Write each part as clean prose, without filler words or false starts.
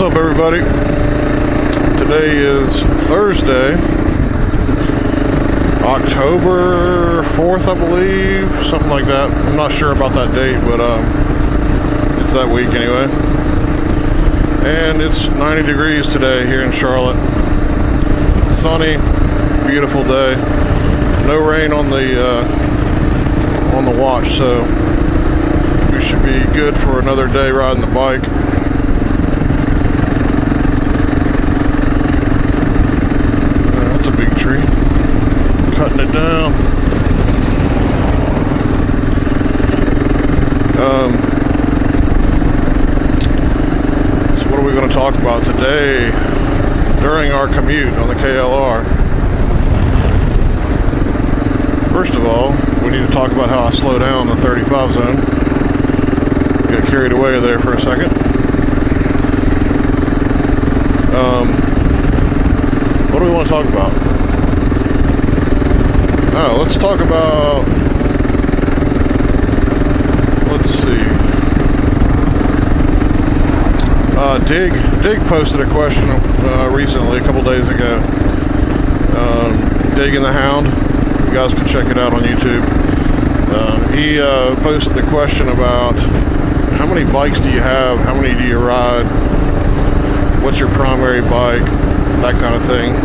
What's up, everybody? Today is Thursday, October 4th, I believe, something like that. I'm not sure about that date, but it's that week anyway. And it's 90 degrees today here in Charlotte. Sunny, beautiful day. No rain on the watch, so we should be good for another day riding the bike. That's a big tree. Cutting it down. So what are we going to talk about today during our commute on the KLR? First of all, we need to talk about how I slow down the 35 zone. Got carried away there for a second. What do we want to talk about? Oh, let's talk about, let's see. Dig posted a question recently, a couple days ago. Dig and the Hound. You guys can check it out on YouTube. He posted the question about how many bikes do you have? How many do you ride? What's your primary bike? That kind of thing.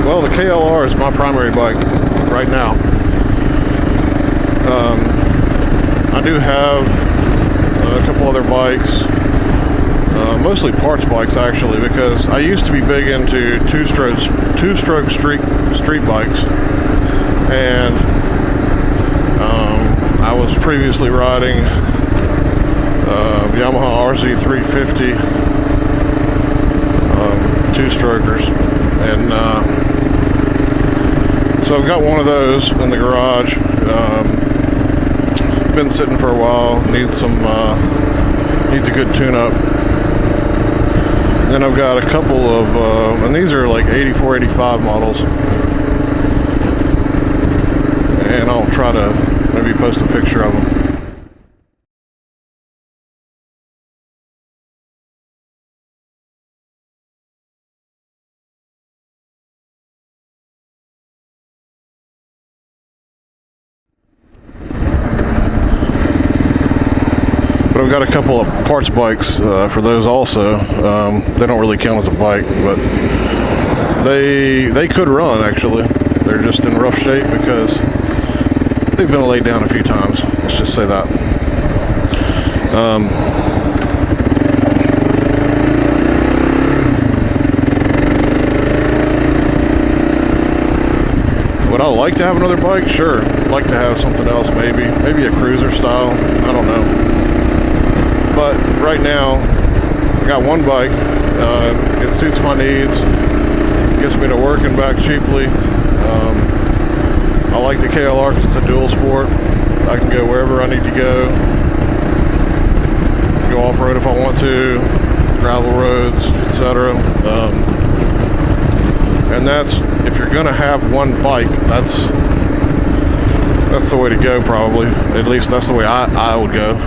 Well, the KLR is my primary bike right now. I do have a couple other bikes, mostly parts bikes actually, because I used to be big into two-stroke street bikes, and I was previously riding Yamaha RZ350 two-strokers, and so I've got one of those in the garage. Been sitting for a while. Needs a good tune-up. Then I've got a couple of, and these are like 84, 85 models. And I'll try to maybe post a picture of them. But I've got a couple of parts bikes for those also. They don't really count as a bike, but they could run actually. They're just in rough shape because they've been laid down a few times. Let's just say that. Would I like to have another bike? Sure. I'd like to have something else, maybe a cruiser style. I don't know. But right now, I got one bike. It suits my needs. Gets me to work and back cheaply. I like the KLR because it's a dual sport. I can go wherever I need to go. Go off-road if I want to, gravel roads, etc. And that's, if you're gonna have one bike, that's the way to go probably. At least that's the way I would go.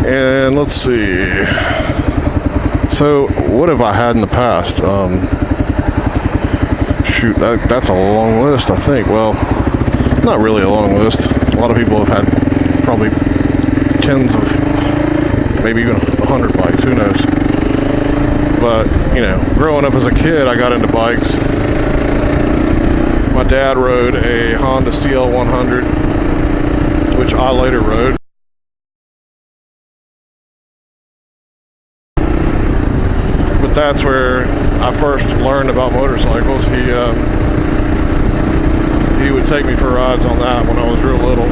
And let's see. So what have I had in the past? Shoot, that's a long list, I think. Well, not really a long list. A lot of people have had probably tens of, maybe even 100 bikes, who knows. But, you know, growing up as a kid, I got into bikes. My dad rode a Honda CL100, which I later rode. But that's where I first learned about motorcycles. He would take me for rides on that when I was real little.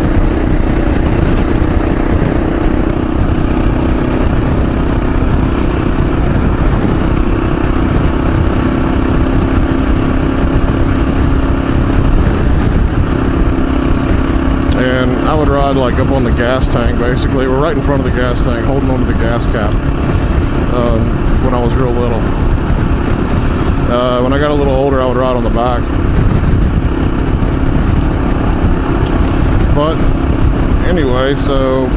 And I would ride like up on the gas tank, basically. We're right in front of the gas tank, holding onto the gas cap. When I was real little. When I got a little older, I would ride on the back. But anyway, so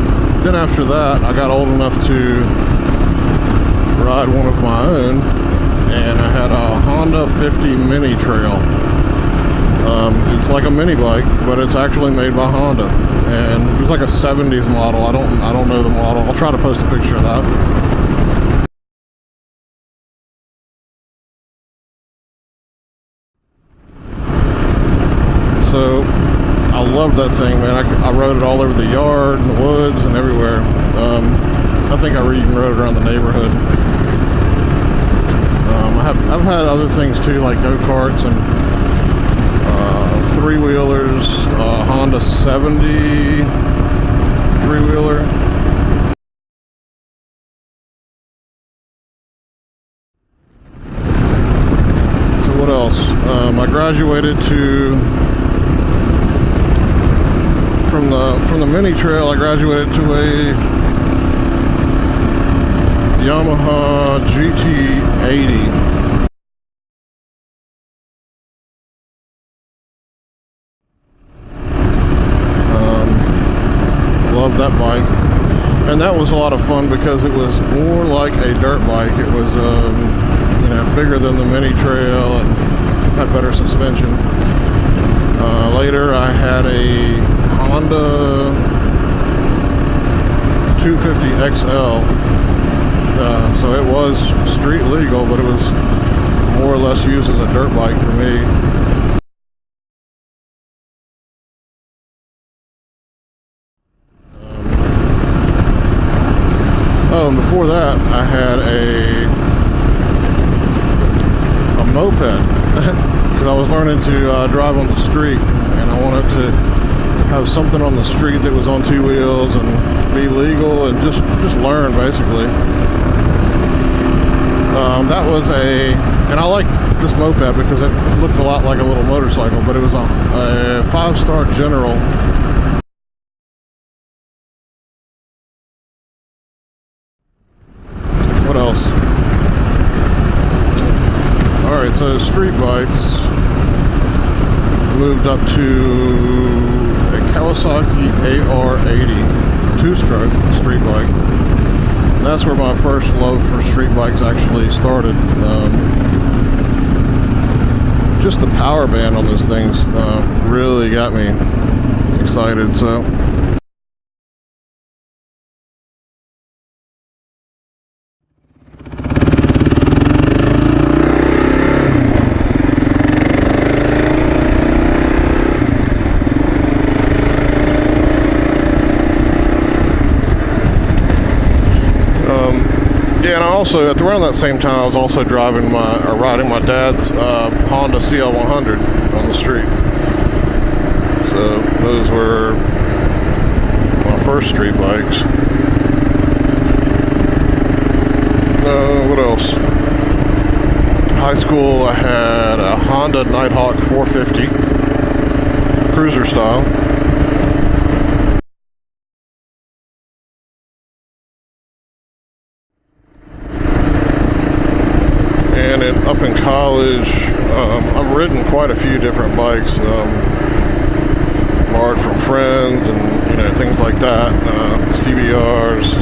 then after that, I got old enough to ride one of my own, and I had a Honda 50 Mini Trail. It's like a mini bike, but it's actually made by Honda, and it was like a 70s model. I don't know the model. I'll try to post a picture of that. So I love that thing, man. I rode it all over the yard, in the woods, and everywhere. I think I even rode it around the neighborhood. I've had other things too, like go-karts and three-wheelers, Honda 70 three-wheeler. So what else? I graduated from the mini trail. I graduated to a Yamaha GT80. Love that bike, and that was a lot of fun because it was more like a dirt bike. It was bigger than the mini trail and had better suspension. Later I had a Honda 250 XL, so it was street legal, but it was more or less used as a dirt bike for me. Oh, and before that, I had a moped because I was learning to drive on the street, and I wanted to have something on the street that was on two wheels and be legal and just learn basically. That was and I liked this moped because it looked a lot like a little motorcycle, but it was a 5-star General. What else? Alright, so street bikes. Moved up to a Kawasaki AR80 two-stroke street bike. And that's where my first love for street bikes actually started. Just the power band on those things really got me excited. So yeah, and I also, around that same time, I was also riding my dad's Honda CL100 on the street. So those were my first street bikes. What else? High school, I had a Honda Nighthawk 450, cruiser style. And up in college, I've ridden quite a few different bikes, borrowed from friends and things like that, CBRs.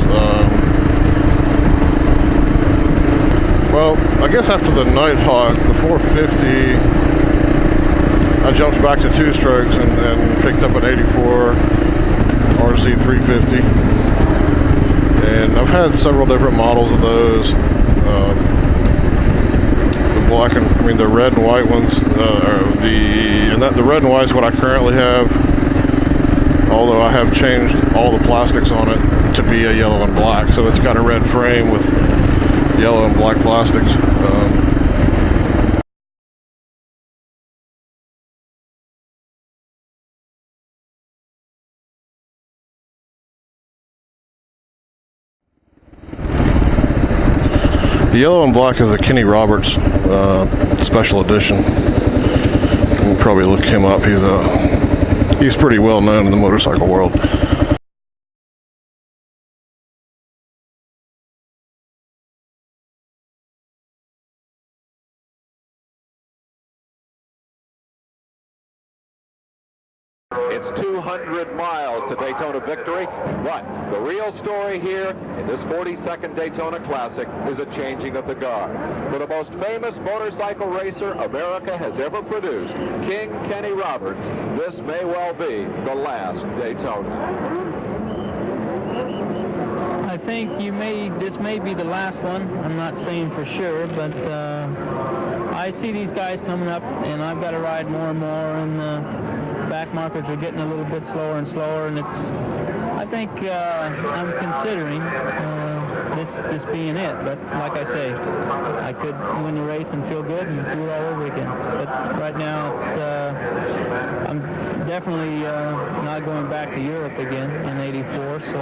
Well, I guess after the Nighthawk, the 450, I jumped back to two-strokes and picked up an 84 RZ350. And I've had several different models of those. The red and white ones, the red and white is what I currently have, although I have changed all the plastics on it to be a yellow and black, so it's got a red frame with yellow and black plastics. The yellow and black is the Kenny Roberts special edition. We'll probably look him up. He's pretty well known in the motorcycle world. It's 200 miles to Daytona victory, but the real story here in this 42nd Daytona Classic is a changing of the guard. For the most famous motorcycle racer America has ever produced, King Kenny Roberts, this may well be the last Daytona. I think this may be the last one. I'm not saying for sure, but I see these guys coming up, and I've got to ride more and more, and back markers are getting a little bit slower and slower, and I think I'm considering this being it. But like I say, I could win the race and feel good and do it all over again. But right now, I'm definitely not going back to Europe again in '84. So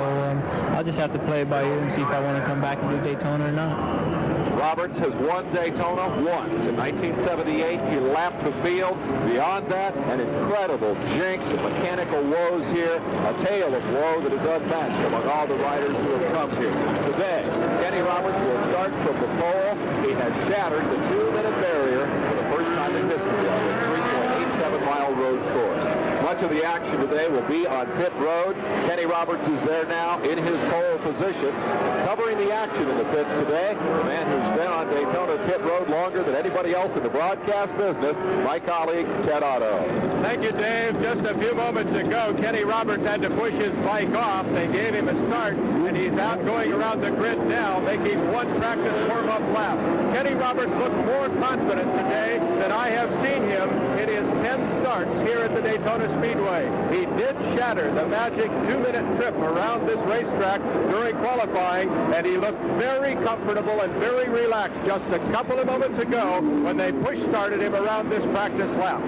I'll just have to play it by ear and see if I want to come back and do Daytona or not. Roberts has won Daytona once. In 1978, he lapped the field. Beyond that, an incredible jinx of mechanical woes here, a tale of woe that is unmatched among all the riders who have come here. Today, Kenny Roberts will start from the pole. He has shattered the 2-minute barrier for the first time in history on this 3.87-mile road course. Much of the action today will be on pit road. Kenny Roberts is there now in his pole position, covering the action in the pits today. The man who's been on Daytona pit road longer than anybody else in the broadcast business, my colleague, Ted Otto. Thank you, Dave. Just a few moments ago, Kenny Roberts had to push his bike off. They gave him a start, and he's out going around the grid now, making one practice warm-up lap. Kenny Roberts looked more confident today than I have seen him in his 10 starts here at the Daytona Speedway. He did shatter the magic 2-minute trip around this racetrack during qualifying, and he looked very comfortable and very relaxed just a couple of moments ago when they push-started him around this practice lap.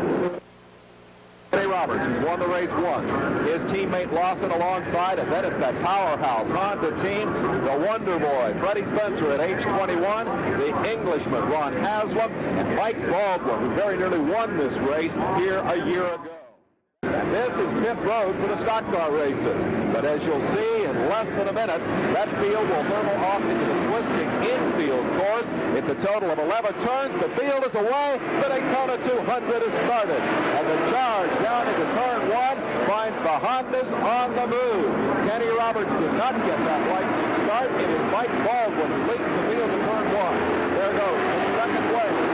Kenny Roberts, who's won the race once, his teammate Lawson alongside, and then it's that powerhouse Honda team, the Wonder Boy, Freddie Spencer at age 21, the Englishman Ron Haslam, and Mike Baldwin, who very nearly won this race here a year ago. And this is pit road for the stock car races. But as you'll see in less than a minute, that field will thermal off into the twisting infield course. It's a total of 11 turns. The field is away. The Daytona 200 has started. And the charge down into turn 1 finds the Hondas on the move. Kenny Roberts did not get that lightning start. It is Mike Baldwin who leads the field to turn 1. There goes the second wave.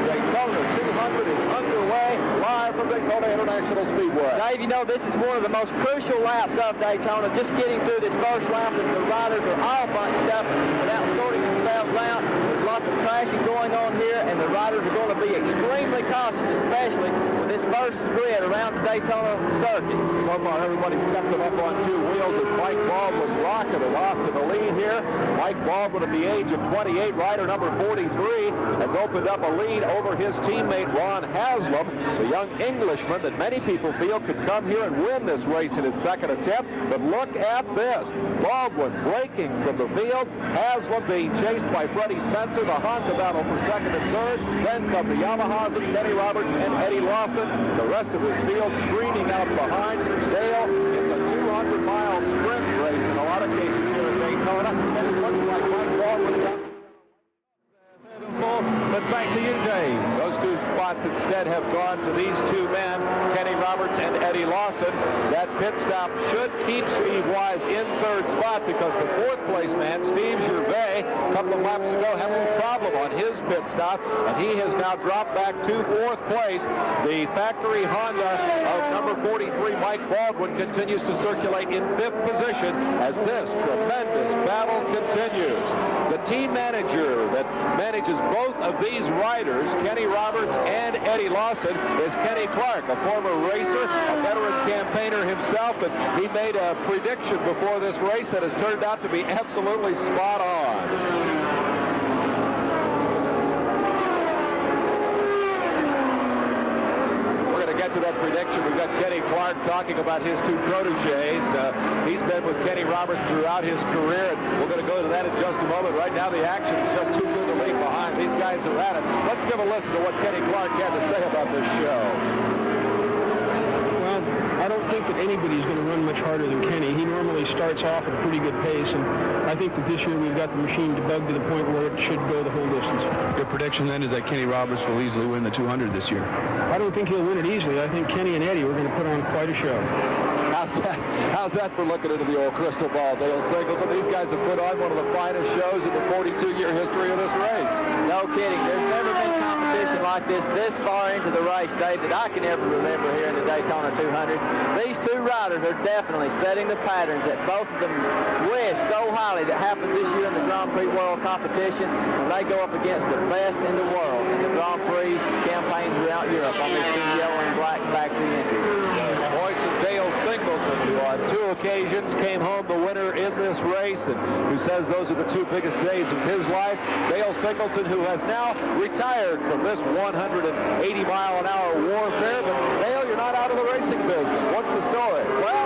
Daytona 200 is underway, live from Daytona International Speedway. Dave, you know, this is one of the most crucial laps of Daytona. Just getting through this first lap as the riders are all bunched up without sorting themselves out. There's lots of crashing going on here, and the riders are going to be extremely cautious, especially with this first grid around the Daytona circuit. So far, everybody's kept them up on 2 wheels as Mike Baldwin rocketed off to the lead here. Mike Baldwin, at the age of 28, rider number 43, has opened up a lead over his teammate Ron Haslam, the young Englishman that many people feel could come here and win this race in his second attempt. But look at this. Baldwin breaking from the field. Haslam being chased by Freddie Spencer. The Honda battle for second and third. Then come the Yamahas of Kenny Roberts and Eddie Lawson. The rest of his field screaming out behind. Dale, it's a 200-mile sprint race in a lot of cases here at Daytona. And it looks like Mike Baldwin. But back to you, Dave. Those 2 spots instead have gone to these 2 men, Kenny Roberts and Eddie Lawson. That pit stop should keep Steve Wise in 3rd spot because the 4th place man, Steve Gervais, a couple of laps ago had a little problem on his pit stop, and he has now dropped back to 4th place. The factory Honda of number 43, Mike Baldwin, continues to circulate in 5th position as this tremendous battle continues. The team manager that manages both of these riders, Kenny Roberts and Eddie Lawson, is Kenny Clark, a former racer, a veteran campaigner himself, and he made a prediction before this race that has turned out to be absolutely spot on. Get to that prediction. We've got Kenny Clark talking about his 2 proteges. He's been with Kenny Roberts throughout his career, and we're going to go to that in just a moment. Right now, the action is just too good to leave behind. These guys are at it. Let's give a listen to what Kenny Clark had to say about this show. Well, I don't think think that anybody's going to run much harder than Kenny. He normally starts off at a pretty good pace, and I think that this year we've got the machine debugged to the point where it should go the whole distance. Your prediction then is that Kenny Roberts will easily win the 200 this year? I don't think he'll win it easily. I think Kenny and Eddie are going to put on quite a show. How's that for looking into the old crystal ball, Dale Singleton? These guys have put on one of the finest shows in the 42-year history of this race. No kidding. There's never been competition like this far into the race, Dave, that I can ever remember here in the Daytona 200. These two riders are definitely setting the patterns that both of them wish so highly that happens this year in the Grand Prix World competition when they go up against the best in the world in the Grand Prix campaigns throughout Europe on these two yellow and black factory entries. Voice of Dale Singleton, who on 2 occasions came home the winner in this race and who says those are the 2 biggest days of his life. Dale Singleton, who has now retired from this 180-mile-an-hour warfare. But Dale, you're not out of the racing business. What's the story? Well,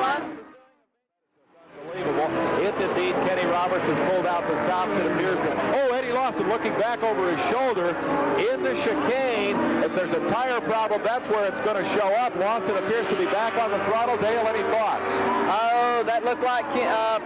Unbelievable. If indeed Kenny Roberts has pulled out the stops, it appears that, Eddie Lawson looking back over his shoulder in the chicane. If there's a tire problem, that's where it's going to show up. Lawson appears to be back on the throttle. Dale, any thoughts? Oh, that looked like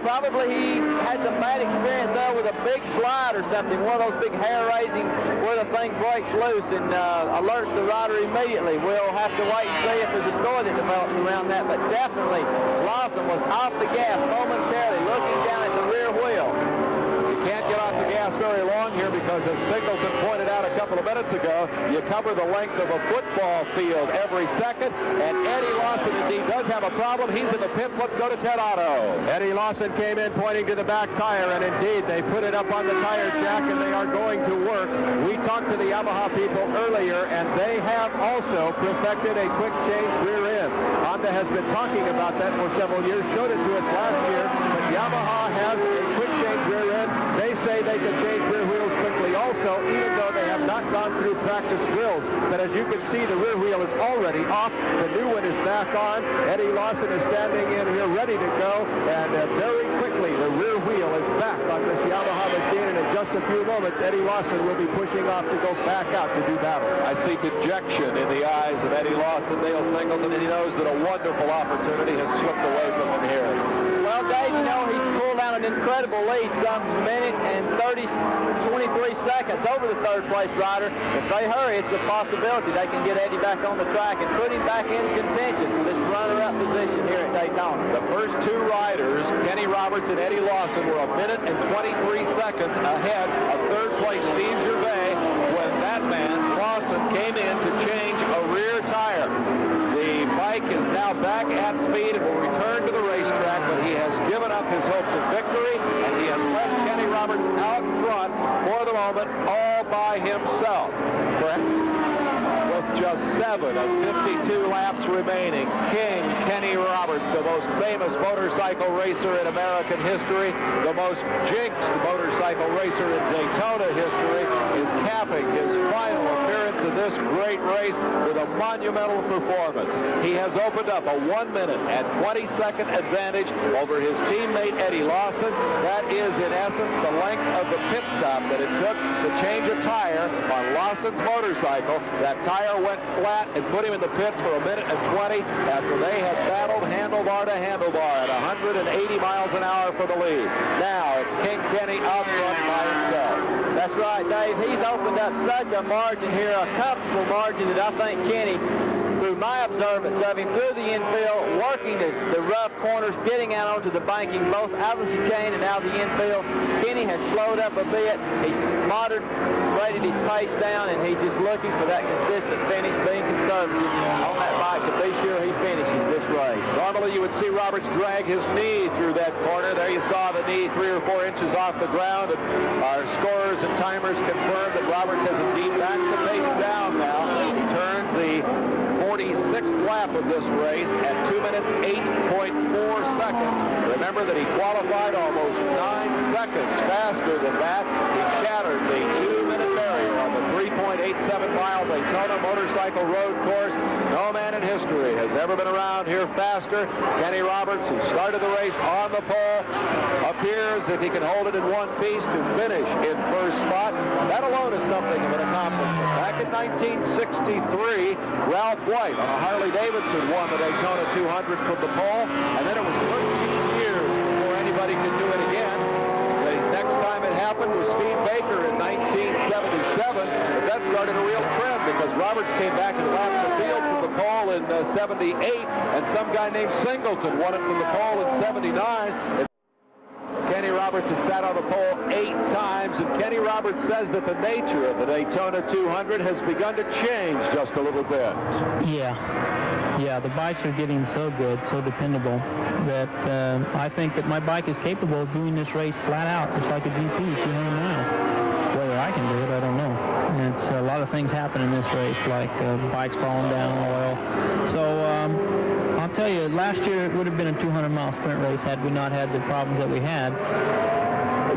probably he had some bad experience there with a big slide or something, one of those big hair-raising where the thing breaks loose and alerts the rider immediately. We'll have to wait and see if there's a story that develops around that, but definitely Lawson was off the gas momentarily, looking down at the rear wheel. You can't get off the gas very long here because, as Singleton pointed out a couple of minutes ago, you cover the length of a football field every second, and Eddie Lawson indeed does have a problem. He's in the pits. Let's go to Ted Otto. Eddie Lawson came in pointing to the back tire, and indeed they put it up on the tire jack, and they are going to work. We talked to the Yamaha people earlier, and they have also perfected a quick change rear end. Honda has been talking about that for several years, showed it to us last year, but Yamaha has a quick change rear end. They say they can change rear wheels quickly also, even though they have not gone through practice drills. But as you can see, the rear wheel is already off. The new one is back on. Eddie Lawson is standing in here ready to go, and very quickly the rear wheel is back on this Yamaha machine, and in just a few moments Eddie Lawson will be pushing off to go back out to do battle. I see dejection in the eyes of Eddie Lawson. Dale Singleton, and he knows that a wonderful opportunity has slipped away from him here. Well, Dave, you know, he's pulled out an incredible lead, some minute and 23 seconds over the third place rider. If they hurry, it's a possibility they can get Eddie back on the track and put him back in contention for this runner-up position here at Daytona. The first 2 riders, Kenny Roberts and Eddie Lawson, were a minute and 23 seconds ahead of third place Steve Gervais when that man, Lawson, came in to change a rear tire. The bike is now back at speed and will return to the racetrack, but he has given up his hopes of victory, and he has left Kenny Roberts out front for the moment all by himself. Correct? With just 7 of 52 laps remaining, King Kenny Roberts, the most famous motorcycle racer in American history, the most jinxed motorcycle racer in Daytona history, is capping his final appearance in this great race with a monumental performance. He has opened up a 1 minute and 20-second advantage over his teammate Eddie Lawson. That is, in essence, the length of the pit stop that it took to change a tire on Lawson's motorcycle. That tire went flat and put him in the pits for a minute and 20 after they had battled handlebar to handlebar at 180 miles an hour for the lead. Now it's King Kenny out front by himself. That's right, Dave. He's opened up such a margin here, a comfortable margin that I think Kenny, through my observance of him, through the infield, working the rough corners, getting out onto the banking, both out of the chicane and out of the infield. Kenny has slowed up a bit. He's moderated his pace down, and he's just looking for that consistent finish, being conservative on that bike to be sure he finishes this race. Normally you would see Roberts drag his knee through that corner. There you saw the knee 3 or 4 inches off the ground, and our scorers and timers confirmed that Roberts has indeed backed the pace down now. He turned the 46th lap of this race at 2 minutes 8.4 seconds. Remember that he qualified almost 9 seconds faster than that. He shattered the 2-minute barrier on the 3.87-mile Daytona motorcycle road course. No man in history has has ever been around here faster. Kenny Roberts, who started the race on the pole, appears, if he can hold it in one piece, to finish in first spot. That alone is something of an accomplishment. Back in 1963, Ralph White on a Harley-Davidson won the Daytona 200 from the pole, and then it was 13 years before anybody could do it again. The next time it happened was Steve Baker in 1977, but that started a real trend because Roberts came back and lapped the field from the pole in 78, and some guy named Singleton won it from the pole in 79. Kenny Roberts has sat on the pole 8 times, and Kenny Roberts says that the nature of the Daytona 200 has begun to change just a little bit. Yeah, the bikes are getting so good, so dependable, that I think that my bike is capable of doing this race flat out, just like a GP, 200 miles. Whether I can do it, I don't know. And it's a lot of things happen in this race, like bikes falling down, oil. So I'll tell you, last year it would have been a 200-mile sprint race had we not had the problems that we had.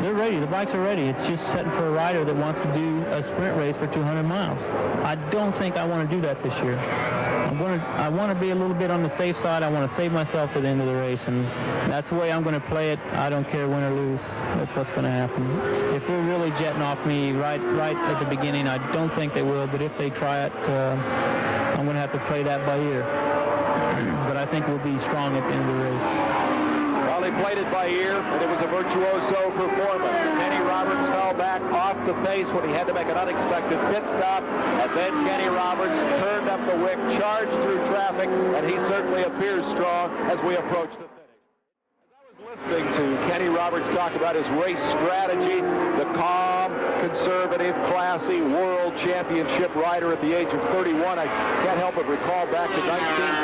They're ready. The bikes are ready. It's just setting for a rider that wants to do a sprint race for 200 miles. I don't think I want to do that this year. I want to be a little bit on the safe side. I want to save myself to the end of the race, and that's the way I'm going to play it. I don't care win or lose. That's what's going to happen. If they're really jetting off me right at the beginning, I don't think they will, but if they try it, I'm going to have to play that by ear. But I think we'll be strong at the end of the race. Well, he played it by ear, and it was a virtuoso performance. Kenny Roberts fell back off the pace when he had to make an unexpected pit stop, and then Kenny Roberts turned up the wick, charged through traffic, and he certainly appears strong as we approach the finish. Listening to Kenny Roberts talk about his race strategy, the calm, conservative, classy world championship rider at the age of 31. I can't help but recall back to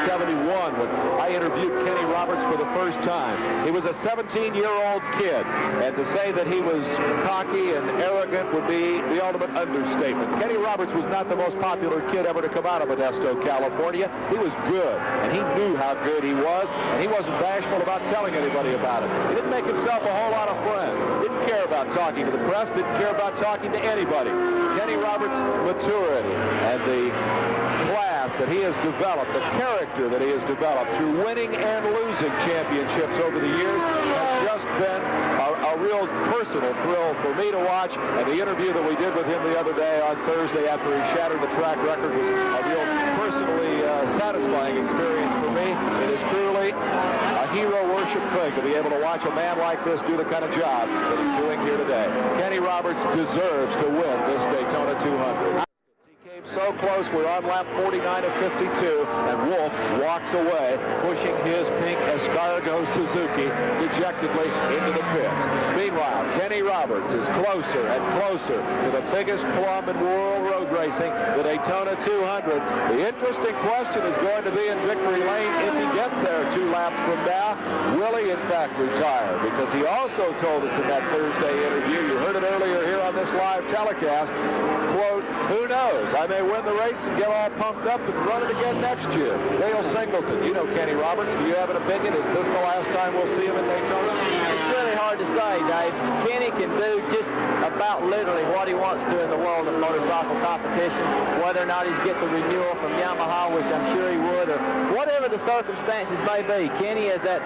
1971 when I interviewed Kenny Roberts for the first time. He was a 17-year-old kid, and to say that he was cocky and arrogant would be the ultimate understatement. Kenny Roberts was not the most popular kid ever to come out of Modesto, California. He was good, and he knew how good he was, and he wasn't bashful about telling anybody about it. He didn't make himself a whole lot of friends. Didn't care about talking to the press. Didn't care about talking to anybody. Kenny Roberts' maturity and the class that he has developed, the character that he has developed through winning and losing championships over the years has just been a real personal thrill for me to watch. And the interview that we did with him the other day on Thursday after he shattered the track record was a real personally satisfying experience for me. It is truly a hero worship thing to be able to watch a man like this do the kind of job that he's doing here today. Kenny Roberts deserves to win this Daytona 200. So close, we're on lap 49 of 52, and Wolf walks away, pushing his pink Escargot Suzuki dejectedly into the pits. Meanwhile, Kenny Roberts is closer and closer to the biggest plum in world road racing, the Daytona 200. The interesting question is going to be in victory lane if he gets there 2 laps from now. Will he, in fact, retire? Because he also told us in that Thursday interview, you heard it earlier here on this live telecast, quote, who knows? I may win the race and get all pumped up and run it again next year. Dale Singleton, you know Kenny Roberts. Do you have an opinion? Is this the last time we'll see him in Daytona? It's really hard to say, Dave. Kenny can do just about literally what he wants to in the world of motorcycle competition, whether or not he's get the renewal from Yamaha, which I'm sure he would, or whatever the circumstances may be. Kenny is at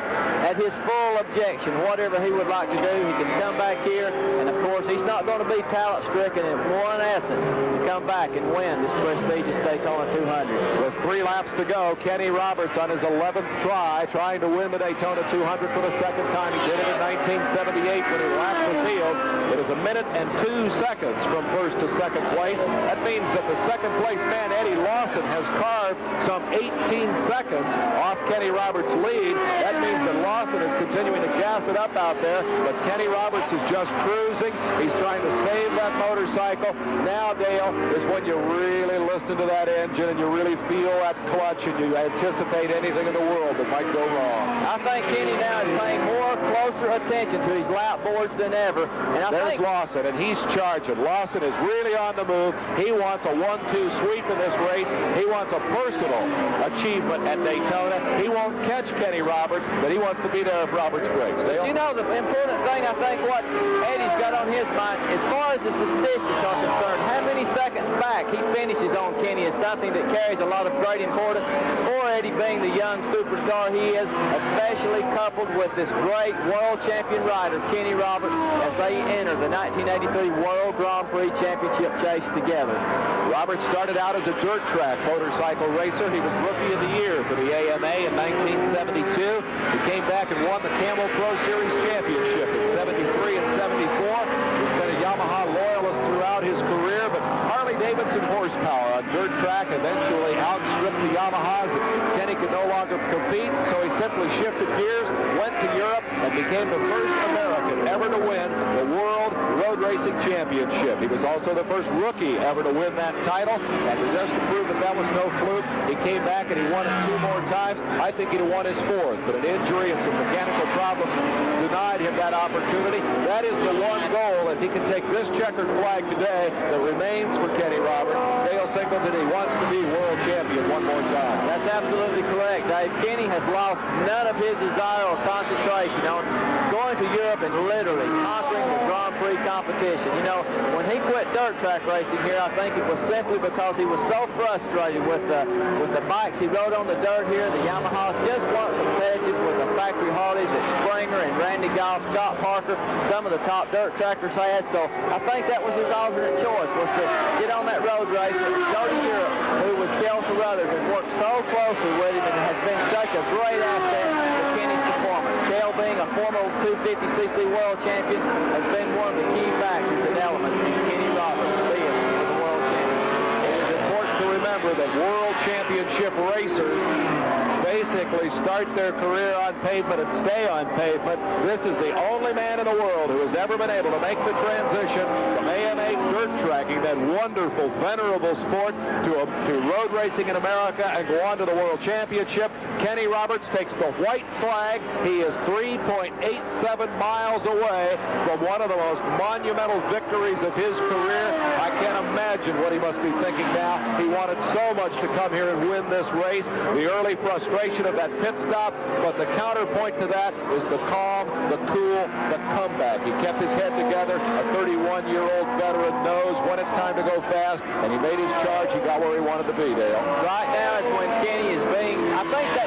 his full objection. Whatever he would like to do, he can come back here, and of course he's not going to be talent-stricken in one essence to come back and win this prestigious Daytona 200. With 3 laps to go, Kenny Roberts on his 11th try, trying to win the Daytona 200 for the second time. He did it in 1978 when he lapped the field. It is 1 minute and 2 seconds from first to second place. That means that the second place man, Eddie Lawson, has carved some 18 seconds off Kenny Roberts' lead. That means that Lawson is continuing to gas it up out there, but Kenny Roberts is just cruising. He's trying to save that motorcycle. Now, Dale, is when you really listen to that engine and you really feel that clutch and you anticipate anything in the world that might go wrong. I think Kenny now is paying more closer attention to his lap boards than ever. And There's Lawson, and he's charging. Lawson is really on the move. He wants a 1-2 sweep in this race. He wants a personal achievement at Daytona. He won't catch Kenny Roberts, but he wants to be there if Roberts breaks. You know, the important thing, I think, what Eddie's got on his mind, as far as the statistics are concerned, how many seconds back he finishes on Kenny is something that carries a lot of great importance for Eddie, being the young superstar he is, especially coupled with this great world champion rider, Kenny Roberts, as they enter the 1983 World Grand Prix Championship chase together. Roberts started out as a dirt track motorcycle racer. He was Rookie of the Year for the AMA in 1972. He came back and won the Camel Pro Series Championship in 73 and 74. He's been a Yamaha loyalist throughout his career, but Harley-Davidson horsepower on dirt track eventually outstripped the Yamahas. Kenny could no longer compete, so he simply shifted gears, went to Europe, and became the first American ever to win the World Road Racing Championship. He was also the first rookie ever to win that title, and just to prove that that was no fluke, he came back and he won it 2 more times. I think he'd have won his 4th, but an injury and some mechanical problems denied him that opportunity. That is the one goal. If he can take this checkered flag today that remains for Kenny Roberts, Dale Singleton, he wants to be world champion one more time. That's absolutely correct, Dave. Kenny has lost none of his desire or concentration on going to Europe and literally conquering the Grand Prix competition. You know, when he quit dirt track racing here, I think it was simply because he was so frustrated with the bikes he rode on the dirt here. The Yamahas just weren't competitive with the factory Harleys that Springer and Randy Goff, Scott Parker, some of the top dirt trackers had. So I think that was his alternate choice, was to get on that road race and go to Europe, who was Kel Carruthers and worked so closely with him and has been such a great asset to Kenny's performance. Kel, being a former 250cc world champion, has been one of the key factors and elements in Kenny Roberts being the world champion. It is important to remember that world championship racers basically start their career on pavement and stay on pavement. This is the only man in the world who has ever been able to make the transition from AMA dirt tracking, that wonderful, venerable sport, to road racing in America and go on to the World Championship. Kenny Roberts takes the white flag. He is 3.87 miles away from one of the most monumental victories of his career. I can't imagine what he must be thinking now. He wanted so much to come here and win this race. The early frustration of that pit stop, but the counterpoint to that is the calm, the cool, the comeback. He kept his head together. A 31-year-old veteran knows when it's time to go fast, and he made his charge. He got where he wanted to be, Dale. Right now is when Kenny is being, I think that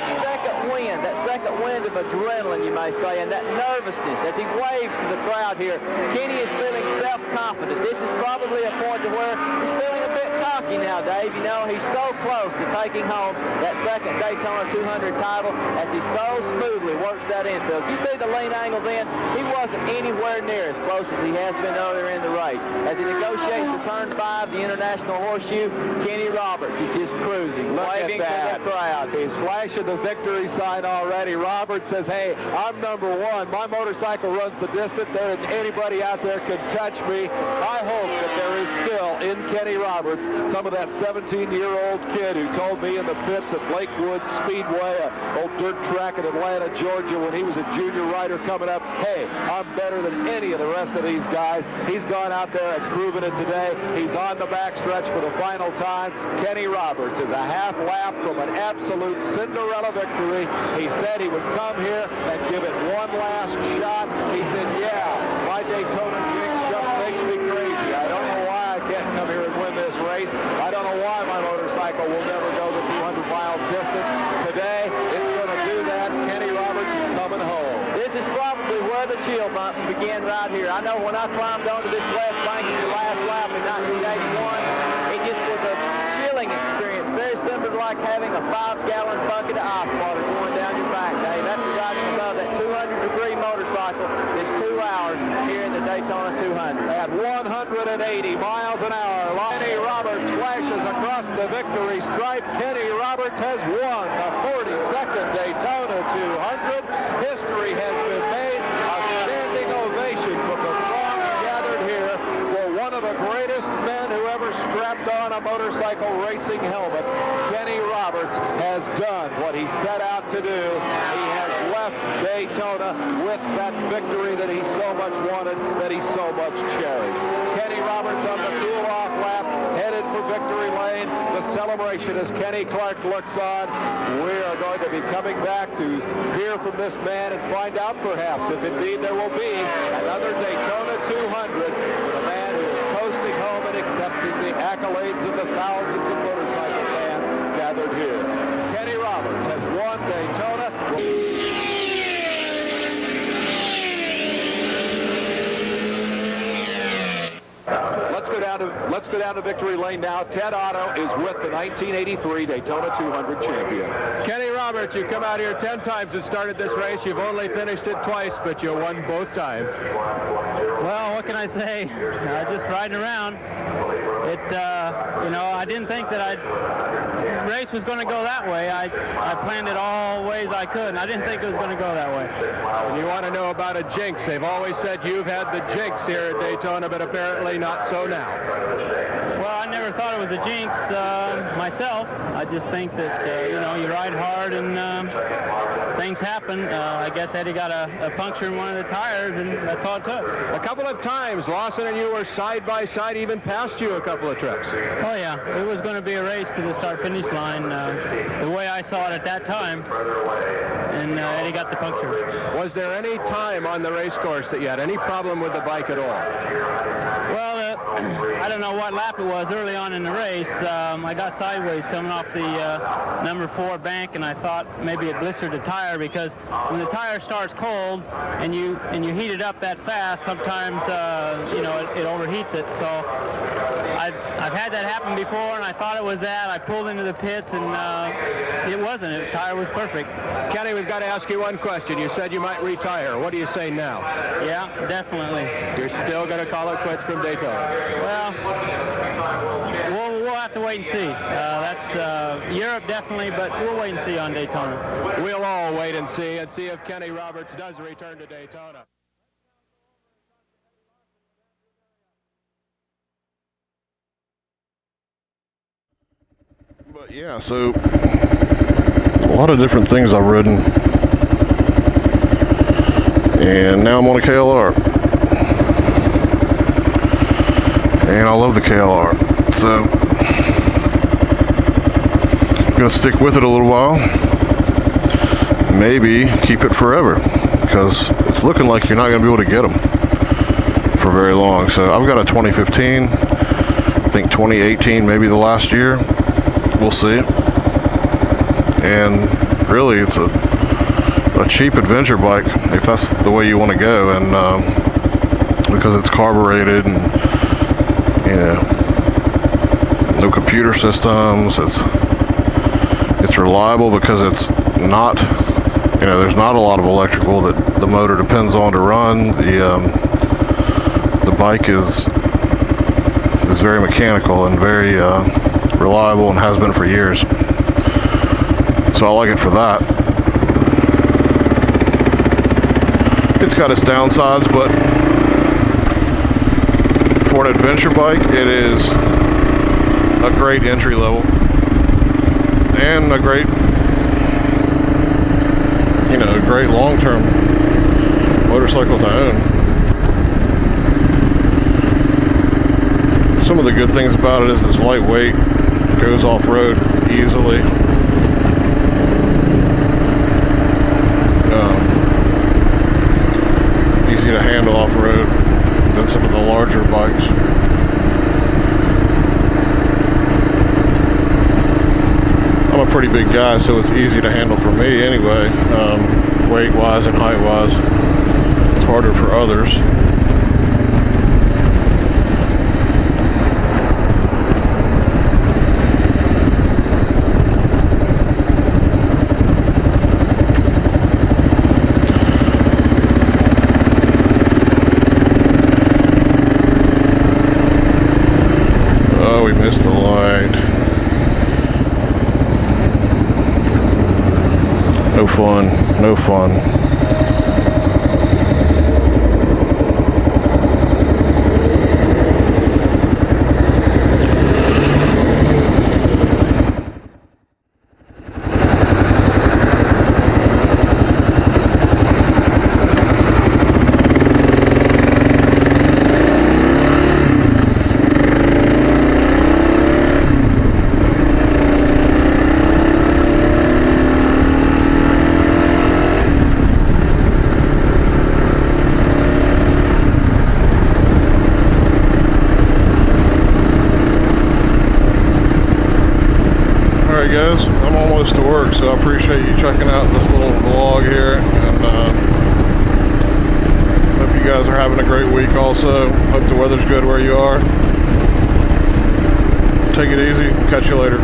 second wind of adrenaline, you may say, and that nervousness as he waves to the crowd here. Kenny is feeling self-confident. This is probably a point to where he's feeling a bit cocky now, Dave. You know, he's so close to taking home that second Daytona 200 title as he so smoothly works that infield. You see the lean angle then? He wasn't anywhere near as close as he has been earlier in the race. As he negotiates the turn 5, the International Horseshoe, Kenny Roberts is just cruising, waving to the crowd. He's flashing the victory sign already. Roberts says, hey, I'm number 1. My motorcycle runs the distance. There isn't anybody out there can touch me. I hope that there is still in Kenny Roberts some of that 17-year-old kid who told me in the pits at Lakewood Speedway, an old dirt track in Atlanta, Georgia, when he was a junior rider coming up, hey, I'm better than any of the rest of these guys. He's gone out there and proven it today. He's on the backstretch for the final time. Kenny Roberts is a half lap from an absolute Cinderella victory. He said he would come here and give it one last shot. He said, yeah, my Daytona jinx just makes me crazy. I don't know why I can't come here and win this race. I don't know why my motorcycle will never go the 200 miles distance. Today, it's going to do that. Kenny Roberts is coming home. This is probably where the chill bumps begin right here. I know when I climbed onto this left bank in the last lap in 1981, it just was a chilling experience, very similar to like having a 5-gallon bucket of ice water going down your back, Dave. After riding above that 200-degree motorcycle, it's 2 hours here in the Daytona 200. At 180 miles an hour, Kenny Roberts flashes across the victory stripe. Kenny Roberts has won the 42nd Daytona 200. History has been made. A standing ovation from the throng gathered here for one of the greatest men who ever strapped on a motorcycle racing helmet. Kenny Roberts has done what he set out to do. He has left left Daytona with that victory that he so much wanted, that he so much cherished. Kenny Roberts on the cool-off lap, headed for victory lane. The celebration as Kenny Clark looks on. We are going to be coming back to hear from this man and find out perhaps if indeed there will be another Daytona 200 with a man who is coasting home and accepting the accolades of the thousands of motorcycle fans gathered here. Kenny Roberts has won Daytona. Let's go down to victory lane now. Ted Otto is with the 1983 Daytona 200 champion. Kenny Roberts, you come out here 10 times and started this race. You've only finished it twice, but you won both times. Well, what can I say? Just riding around. It, you know, I didn't think that the race was going to go that way. I planned it all ways I could, and I didn't think it was going to go that way. And you want to know about a jinx. They've always said you've had the jinx here at Daytona, but apparently not so now. Well, I never thought it was a jinx myself. I just think that, you know, you ride hard and things happen. I guess Eddie got a puncture in one of the tires, and that's all it took. A couple of times, Lawson and you were side by side, even past you a couple of trips. Oh, yeah. It was going to be a race to the start-finish line, the way I saw it at that time, and Eddie got the puncture. Was there any time on the race course that you had any problem with the bike at all? Well, I don't know what lap it was early on in the race. I got sideways coming off the number 4 bank, and I thought maybe it blistered the tire, because when the tire starts cold and you heat it up that fast, sometimes you know, it overheats it. So I've had that happen before, and I thought it was that. I pulled into the pits, and it wasn't. The tire was perfect. Kenny, we've got to ask you one question. You said you might retire. What do you say now? Yeah, definitely. You're still going to call it quits from Daytona? Well, we'll have to wait and see. That's Europe definitely, but we'll wait and see on Daytona. We'll all wait and see if Kenny Roberts does return to Daytona. But yeah, so a lot of different things I've ridden, and now I'm on a KLR, and I love the KLR, so I'm gonna stick with it a little while, maybe keep it forever, because it's looking like you're not gonna be able to get them for very long. So I've got a 2015, I think 2018 maybe the last year. We'll see. And really, it's a cheap adventure bike if that's the way you want to go, and because it's carbureted and, you know, no computer systems. It's reliable because it's not, you know, there's not a lot of electrical that the motor depends on to run. The bike is very mechanical and very reliable, and has been for years, so I like it for that. It's got its downsides, but for an adventure bike, it is a great entry level and a great, you know, great long-term motorcycle to own. Some of the good things about it is it's lightweight, goes off-road easily. Easy to handle off-road than some of the larger bikes. I'm a pretty big guy, so it's easy to handle for me anyway, weight-wise and height-wise. It's harder for others. Missed the light. No fun, no fun. Alright guys, I'm almost to work, so I appreciate you checking out this little vlog here, and hope you guys are having a great week also. Hope the weather's good where you are. Take it easy. Catch you later.